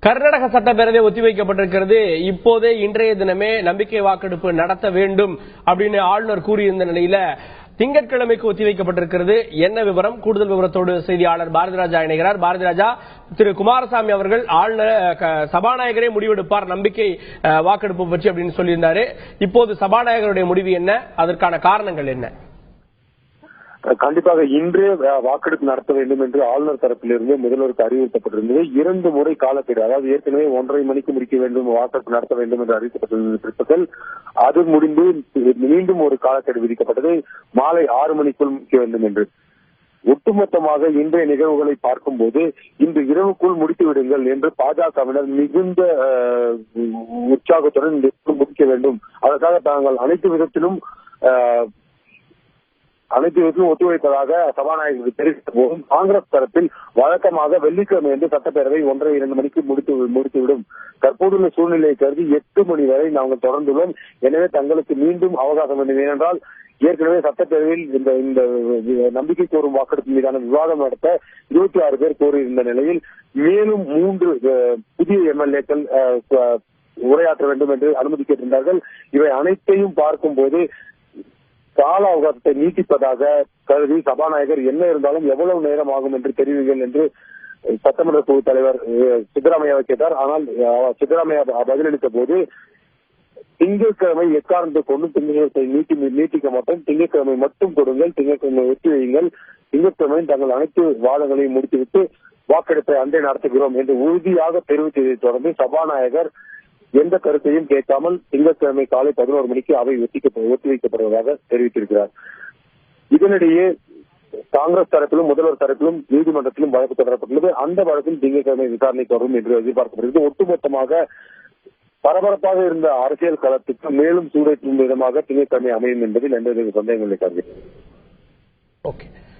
கர்நாடக சட்டப்பேரவை ஒத்திவைக்கப்பட்டிருக்கிறது. இப்போதே இன்றைய தினமே நம்பிக்கை வாக்கெடுப்பு நடத்த வேண்டும் அப்படின்னு ஆளுநர் கூறியிருந்த நிலையில திங்கட்கிழமைக்கு ஒத்திவைக்கப்பட்டிருக்கிறது. என்ன விவரம்? கூடுதல் விவரத்தோடு செய்தியாளர் பாரதிராஜா இணைகிறார். பாரதிராஜா, திரு குமாரசாமி அவர்கள் ஆளுநர் சபாநாயகரே முடிவெடுப்பார் நம்பிக்கை வாக்கெடுப்பு பற்றி அப்படின்னு சொல்லியிருந்தாரு. இப்போது சபாநாயகருடைய முடிவு என்ன? அதற்கான காரணங்கள் என்ன? கண்டிப்பாக இன்றே வாக்கெடுப்பு நடத்த வேண்டும் என்று ஆளுநர் தரப்பிலிருந்து முதல்வருக்கு அறிவுறுத்தப்பட்டிருந்தது. 2 முறை காலக்கெடு, அதாவது ஏற்கனவே 1:30 மணிக்கு முடிக்க வேண்டும், வாக்கெடுப்பு நடத்த வேண்டும் என்று அறிவிக்கப்பட்டிருந்த பிற்பகல் அது முடிந்து மீண்டும் ஒரு காலக்கெடு விதிக்கப்பட்டது. மாலை 6 மணிக்குள் முடிக்க வேண்டும் என்று. ஒட்டுமொத்தமாக இன்றைய நிகழ்வுகளை பார்க்கும்போது இன்று இரவுக்குள் முடித்து விடுங்கள் என்று பாஜகவினர் மிகுந்த உற்சாகத்துடன் முடிக்க வேண்டும், அதற்காக தாங்கள் அனைத்து விதத்திலும் ஒத்துழைப்பதாக சபாநாயகருக்கு தெரிவித்த போதும் காங்கிரஸ் தரப்பில் வழக்கமாக வெள்ளிக்கிழமை என்று சட்டப்பேரவை 1:30-2 மணிக்கு முடித்துவிடும். தற்போதுள்ள சூழ்நிலையை கருதி 8 மணி வரை நாங்கள் தொடர்ந்துள்ளோம். எனவே தங்களுக்கு மீண்டும் அவகாசம் வேண்டும். ஏனென்றால் ஏற்கனவே சட்டப்பேரவையில் இந்த நம்பிக்கை கோரும் வாக்கெடுப்பு மீதான விவாதம் நடத்த 26 பேர் கோரியிருந்த நிலையில் மேலும் 3 புதிய எம்எல்ஏக்கள் உரையாற்ற வேண்டும் என்று அனுமதி கேட்டிருந்தார்கள். இவை அனைத்தையும் பார்க்கும்போது கால அவகாசத்தை நீட்டிப்பதாக கருதி சபாநாயகர் என்ன இருந்தாலும் எவ்வளவு நேரம் ஆகும் என்று தெரிவிங்கள் என்று சட்டமன்ற குழு தலைவர் சித்தராமையாவை கேட்டார். ஆனால் சித்தராமையா பதிலளித்த போது திங்கட்கிழமை எக்காரணத்தை கொண்டு திங்கட்கிழமை நீட்டிக்க மாட்டோம், திங்கட்கிழமை மட்டும் கொடுங்கள், திங்கட்கிழமை ஒத்தி வையுங்கள், திங்கட்கிழமை தங்கள் அனைத்து வாதங்களையும் முடித்துவிட்டு வாக்கெடுப்பை அன்றே நடத்துகிறோம் என்று உறுதியாக தெரிவித்ததை தொடர்ந்து சபாநாயகர் எந்த கருத்தையும் கேட்காமல் திங்கட்கிழமை காலை 11 மணிக்கு அவை ஒத்திவைக்கப்படுவதாக தெரிவித்திருக்கிறார். இதனிடையே காங்கிரஸ் தரப்பிலும் முதல்வர் தரப்பிலும் நீதிமன்றத்திலும் வழக்கு தொடரப்பட்டுள்ளது. அந்த வழக்கில் திங்கட்கிழமை விசாரணை தொடரும் என்று எதிர்பார்க்கப்படுகிறது. ஒட்டுமொத்தமாக பரபரப்பாக இருந்த அரசியல் களத்துக்கு மேலும் சூடேற்றும் விதமாக திங்கட்கிழமை அமையும் என்பதில் எந்த சந்தேகங்கள் இருக்காது.